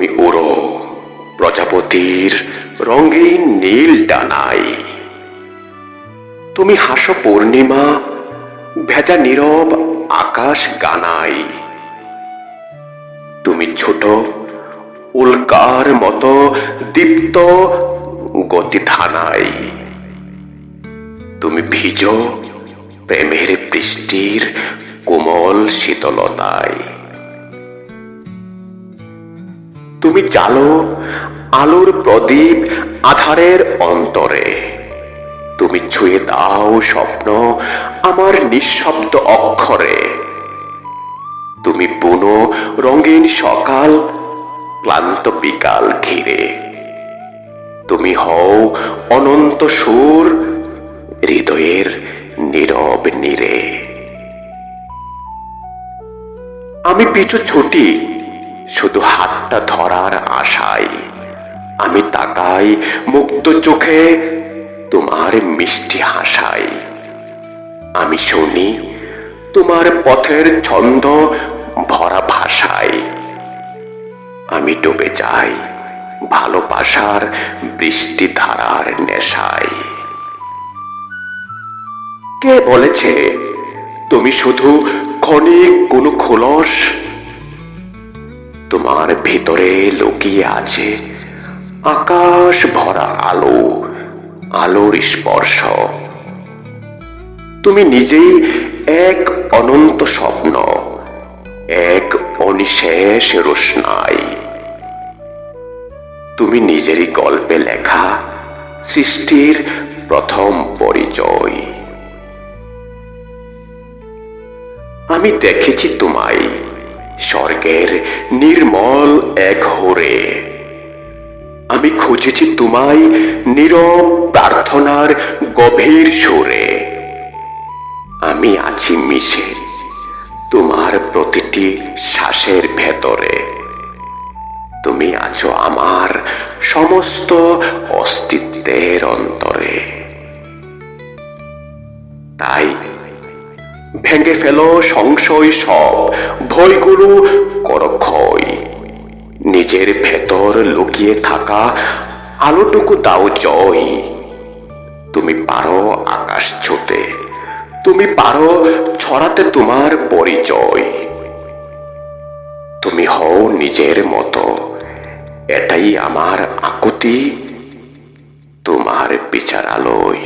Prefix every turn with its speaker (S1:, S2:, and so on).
S1: তুমি উড়ো প্রজাপতির রঙিন নীল ডানায়। তুমি হাসো পূর্ণিমা ভেজা নীরব আকাশ গানায়। তুমি ছোট উল্কার মতো দীপ্ত গতি থানায়। তুমি ভিজো প্রেমের বৃষ্টির কোমল শীতলতায়। তুমি জ্বালো আলোর প্রদীপ আধারের অন্তরে। তুমি ছুঁয়ে দাও স্বপ্ন আমার নিঃশব্দ অক্ষরে। তুমি বুনো রঙিন সকাল ক্লান্ত বিকাল ঘিরে। তুমি হও অনন্ত সুর হৃদয়ের নীরব নীরে। আমি পিছু ছুটি শুধু হাতটা ধরার আশায়। আমি তাকাই মুক্ত চোখে তোমার মিষ্টি হাসায়। আমি শুনি তোমার পথের ছন্দ ভরা ভাষায়। আমি ডুবে যাই ভালোবাসার বৃষ্টি ধারার নেশায়। কে বলেছে তুমি শুধু ক্ষণিক কোনো খোলস? তোমার ভিতরে লুকিয়ে আছে আকাশ ভরা আলো, আলোর স্পর্শ। তুমি নিজেই এক অনন্ত স্বপ্ন, এক অনিশেষ রোশনাই। তুমি নিজেরই গল্পে লেখা সৃষ্টির প্রথম পরিচয়। আমি দেখেছি তোমায় স্বর্গের নির্মল এক হোরে। আমি খুঁজেছি তোমায় নীরব প্রার্থনার গভীর সুরে। আমি আছি মিশে তোমার প্রতিটি শ্বাসের ভেতরে। তুমি আছো আমার সমস্ত অস্তিত্বের অন্তরে। তাই ভেঙে ফেলো সংশয় সব, ভয়গুলো করো ক্ষয়। নিজের ভেতর লুকিয়ে থাকা আলোটুকু দাও জয়। তুমি পারো আকাশ ছুঁতে, তুমি পারো ছড়াতে তোমার পরিচয়। তুমি হও নিজের মতো, এটাই আমার আকুতি তোমার বিচার আলোয়।